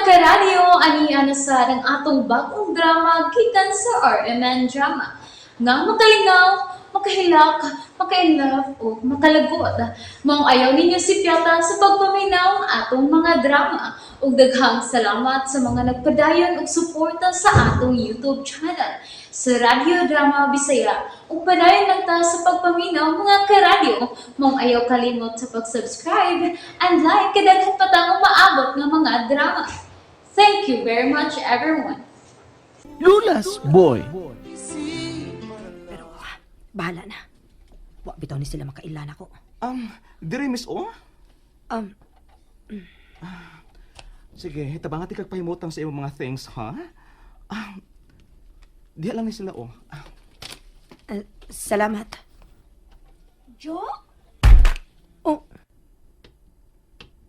karadyo, aniya na sa ng atong bagong drama gikan sa RMN Drama. Nga makalingaw, makahilak, maka-inlove, o makalagod. Maong ayaw ninyo si Piata sa pagpaminaw ang atong mga drama. Ug daghang salamat sa mga nagpadayon ug suporta sa atong YouTube channel sa Radio Drama Bisaya. Ug padayon lang ta sa pagpaminaw mga karadyo. Maong ayaw kalimot sa pag-subscribe and like kadaghan pa tang maabot nga mga drama. Thank you very much everyone. Lola'S Boy. Pero, bahala na. Wa bitaw ni sila makailan ako. Diri miss o? Um, Sige, tabang ati kagpahimutang sa imong mga things, ha? Diha lang ni sila o. Salamat. Jo? Oh,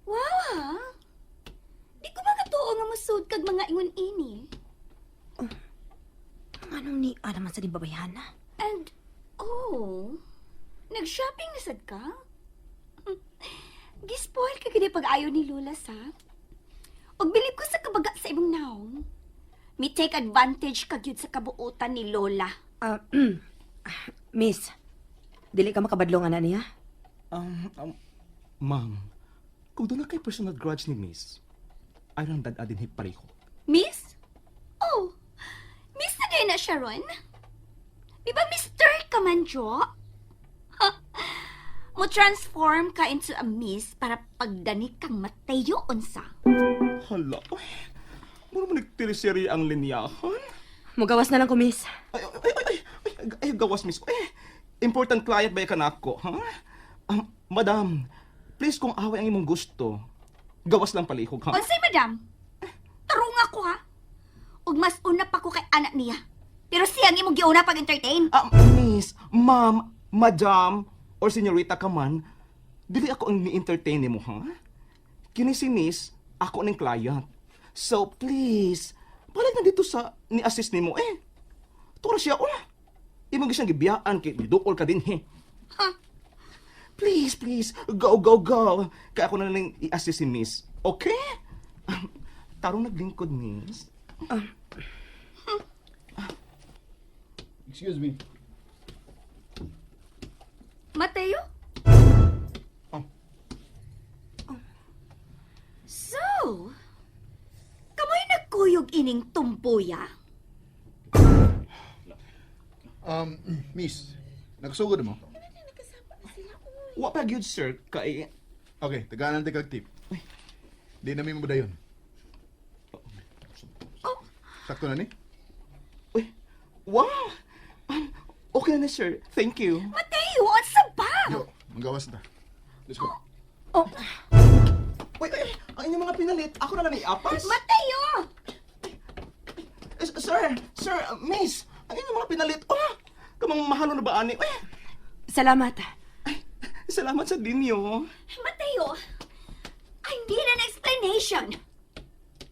Wow, ha? Di ko makatuo nga masud kag mga ingon ini. anong ni naman sa babayana? And, nag-shopping na sad ka? Gispoil ka gini pag-ayo ni Lola'S, ha? Og bilib ko sa kabaga sa imong naong. Mi take advantage kag yun sa kabuutan ni Lola. Miss, dili ka makabadlong ana niya? Ma'am, kung doon na kay personal grudge ni miss, ay rang dadadin pareho. Miss? Oh, Miss na din na siya ron? Di ba Mr. ka man, Jo? Mo transform ka into a miss para pagdani kang Mateo unsa. Hala, muna mo nagtirisiri ang linyahan? Mugawas na lang ko, miss. Ay, gawas miss. Important client ba ka na ako, ha? Madam, please kung away ang imong gusto, gawas lang palihog, ha? Unsay, madam? Tarong ako, ha? Ug mas una pa ko kay anak niya. Pero siyang imong giuna pag-entertain. Miss, ma'am, madam, or senyorita ka man, dili ako ang ni-entertain mo, ha? Kini si miss, ako ng client. So, please, balik na dito sa ni-assist ni mo, tura siya, imong siyang gibiyaan, kay didukol ka din, Ha? Please, go, go, go. Kaya ako na lang i-assist si miss, okay? Tarong naglingkod, miss. Excuse me. Mateo? Oh. So, kamoy nagkuyog ining tumpuya? Miss, nagsugod mo? Wa pa gyud sir, kay... Okay, tagalan natin kag tip. Di namin mo dayon. Sakto na ni? Uy, wow! Okay na sir, thank you. Mateo, unsa ba? Yo, manggawas na ta. Let's go. Oh, Uy, ang inyong mga pinalit, ako na lang iapas. Mateo! Sir, miss, ang inyong mga pinalit, kamang mahalo na ba ani? salamat. Salamat sa dinyo. Mateo! I need an explanation!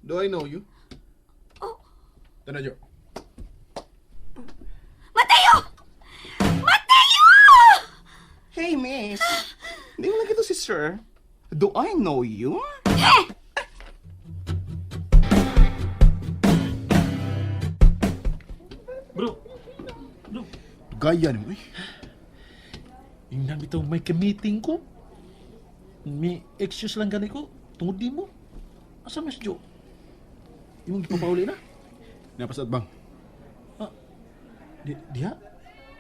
Do I know you? Oh, Tana, Jo. Mateo! Mateo! Hey, miss. Hindi mo lang ito si sir. Do I know you? Bro, Gaya ni mo eh. yung nabitaw may ka-meeting ko. May excuse lang gani ko. Tungod di mo. Asa mas Jo? Yung gipapauli na? Napasad bang? Diha?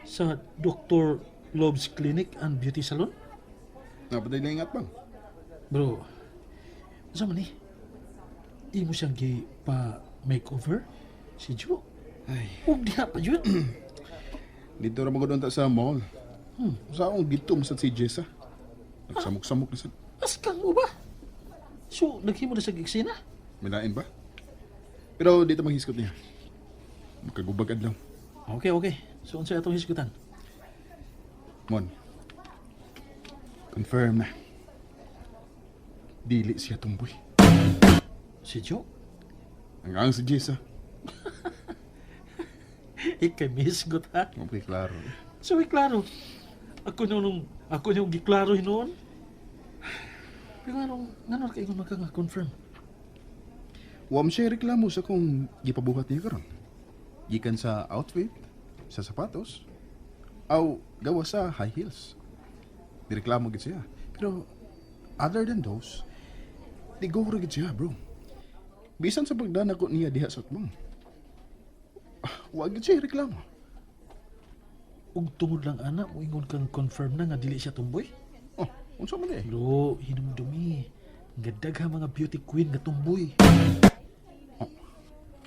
Sa Dr. Lola'S Clinic and Beauty Salon? Napaday na ingat bang? Bro, asa man eh? Imo siyang pa-makeover? Si Jo? Ay, Huwag diha pa yun. dito ra magod ta sa mall. Sa akong gitom sa si Jessa. Nagsamok-samok na sa... Askan mo ba? So, naghimo na sa gigsina? May lain ba? Pero dito manghiskot niya. Magkagubag adlaw. Okay. So, unsay atong hisgutan? Mon. Confirm na. Dili siya tumboy. Si Jo? Ang si Jessa. Ikay misgot ha? Okay, klaro. So, klaro. Ako yung giklaro noon. Pero nga kayo magka-confirm. Wa siya reklamo sa kung gipabuhat niya karon. Gikan sa outfit, sa sapatos, aw gawa sa high heels. Direklamo gid siya. Pero other than those, di go ra gid siya, bro. Bisan sa pagdana ko niya diha sa atbang. Wa gid siya reklamo. Ug tungod lang ana mo ingon kang confirm na nga dili siya tumboy. Oh, unsa man eh? Bro, hinumdumi. Gadag ha mga beauty queen nga tumboy.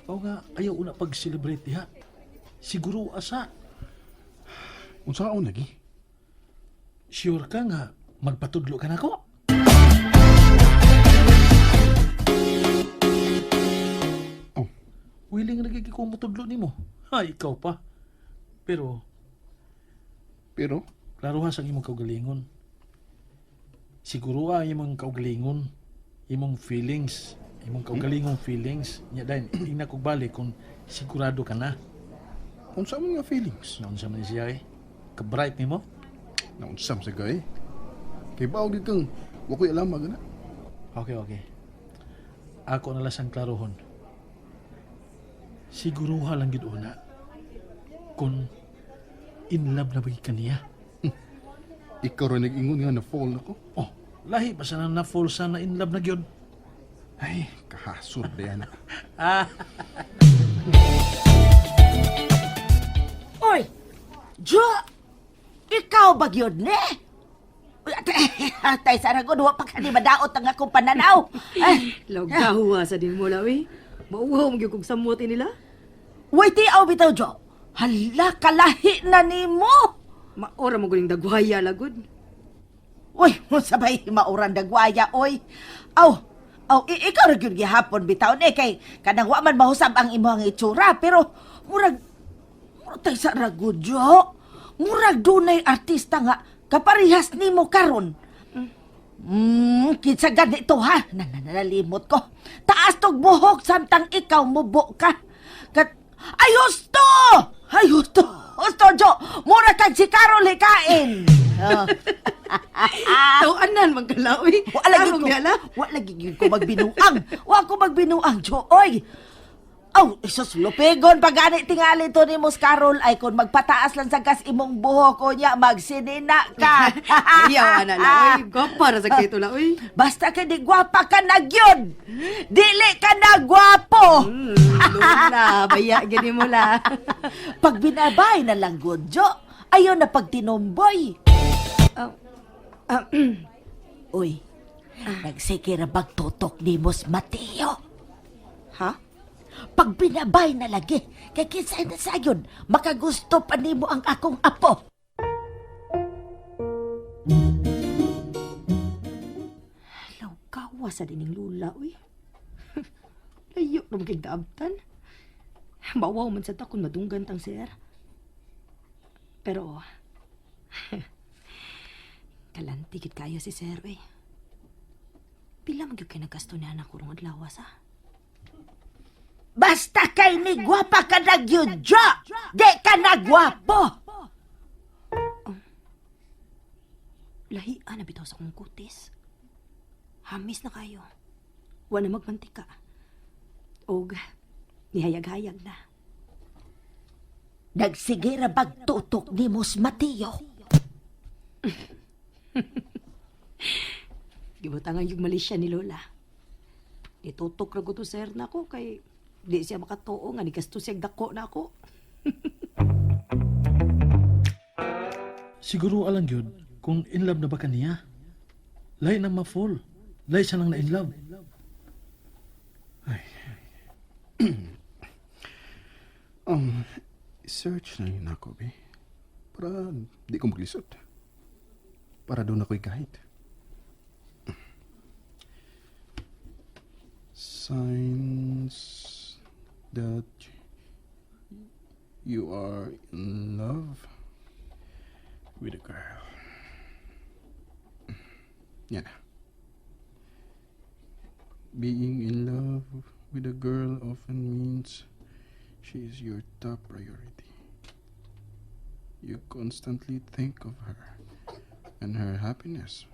O nga, ayaw una pag-celebrate diha. Siguro asa. Unsaon lagi? Sure ka nga, magpatudlo ka na ko. Oh, Willing na gigi ko matudlo ni mo. Ha, ikaw pa. Pero, pero klaro ha sa imong kaugalingon. Siguro imong kaugalingon, imong feelings, imong kaugalingong feelings. Nya dahil, ina kog balik kung sigurado ka na. unsa man nga feelings? Naunsa man siya eh. Ka-bright ni mo. Naunsam sa gay. Kay baog gid kang wa ko'y alam magana. Okay. Ako na lasang klarohon. Siguruha lang gid una. Kung in love na bagi kaniya. Ikaw rin nag-ingon nga na fall ako. Oh, lahi pa sana na fall sana in love na gyud. Ay, kahasod na yan. Oy! Jo! Ikaw ba yun, ne? Tay saragod, wa pa ka di madaot ang akong pananaw. Ay, Lagawa sa din mo, Lawi. Mauwaw mo kong samuti nila. wait, tiaw bitaw, Jo. Hala, kalahi na ni mo. Maora mo guling dagwaya lagod. Uy, sabay mauran dagwaya, oy. Ikaw rin yun gihapon bitaw ni kay kanang wa man mahusab ang imong itsura, pero murag tay sa ragudyo. Murag dunay artista nga kaparihas nimo karon. Kinsa ganito ha? Nanalimot ko. Taas tog buhok samtang ikaw mubo ka. Ayos to! Gusto, Jo! Mura kag si Carol hikain! Tawanan magkalawi. Wa lagi yun ko magbinuang. Wa ko magbinuang, Jo. Oy! Isos lupegon pagani tingali to ni Mos Carol ay kung magpataas lang sa gas imong buhok ko niya magsinina ka. Ayaw, ana, Lawi. Gwapa na sa kito, Lawi. Basta ka di gwapa ka na gyud. Dili ka na gwapo. Luna, baya gini mo la. Pag binabay na lang good, Jo. Ayaw na pag tinomboy. Uy, nagsikira bagtutok ni Mos Mateo. Ha? Pag binabay na lagi, kay kinsay na sayon, makagusto pa nimo ang akong apo. Lagawa sa dining lula, uy. Layo na magkigdaabtan. Bawaw man sa takon madunggan tang sir. Pero, kalantigit kayo si sir, uy. Pila magyug kay nagasto niya na kurong adlawas, ha? Basta kay ni gwapa ka na gyud, Jo. Di ka na gwapo. Lahian na bitaw sa kong kutis. Hamis na kayo. Wa na magmantika. Og, nihayag-hayag na. Nagsigira bagtutok ni Mos Mateo. Gibutangan yung Malaysia ni Lola. Itutok ra ko to sir na ko kay di siya makatuo nga nigasto siya dako na ako. Siguro alang yun, kung in love na ba kaniya? Lahi nang ma-fall. Lahi siya lang na in love. Search na yun ako, be. Para di ko maglisod. Para doon ako'y kahit. Signs that you are in love with a girl. Yan na. Being in love with a girl often means she is your top priority. You constantly think of her, and her happiness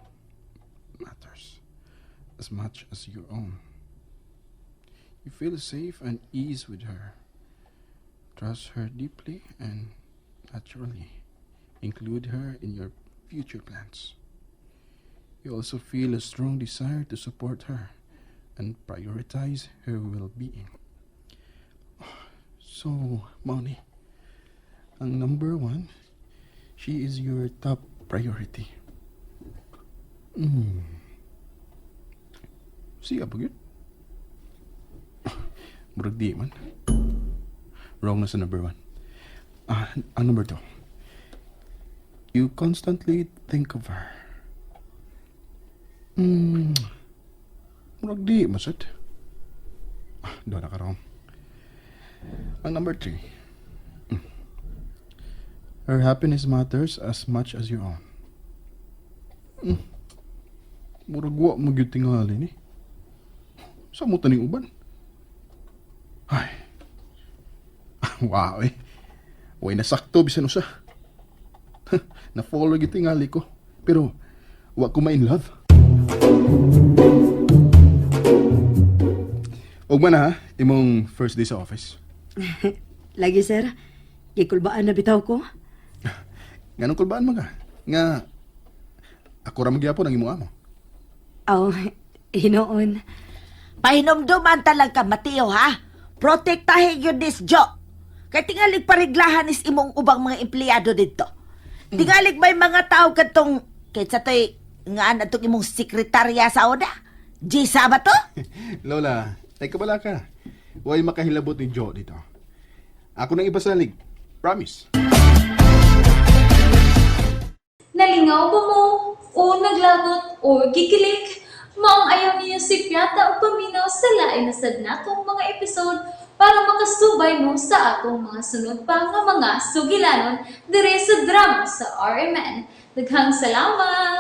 matters as much as your own. You feel safe and ease with her. Trust her deeply and naturally include her in your future plans. You also feel a strong desire to support her and prioritize her well-being. So, Mauni, ang number one, she is your top priority. Siya ba yun? Murag di man. Wrong na sa number one. Ang number two, you constantly think of her. Murag di masad. Doon na ka wrong. Ang number three, her happiness matters as much as your own. Murag wa mo gyud tingali ni. Sa mo taning uban? Ay. Wow eh. Way nasakto bisan usa. Na-follow gyud tingali ko. Pero wa ko ma-in love. Og man ha, imong first day sa office. Lagi, sir. Gikulbaan na bitaw ko. Ganong kulbaan mo ka? Nga, ako ra magyapon ang imong amo. Aw, hinoon. Pahinomduman talag ka, Mateo, ha? Protektahin yun this job. Kaya tingalig pariglahan is imong ubang mga empleyado dito. Tingalig may mga tao katong, kahit sa to'y nga na itong imong sekretarya sa oda. Gisa ba to? Lola, ay kabala ka. Huwag makahilabot ni Joe dito. Ako nang ipasalig. Promise. Nalingaw ba mo? O naglagot? O gikilig? Maong ayaw niya si Piata o paminaw sa lain na sad natong mga episode para makasubay mo sa atong mga sunod pa nga mga sugilanon dire sa drama sa RMN. Daghang salamat!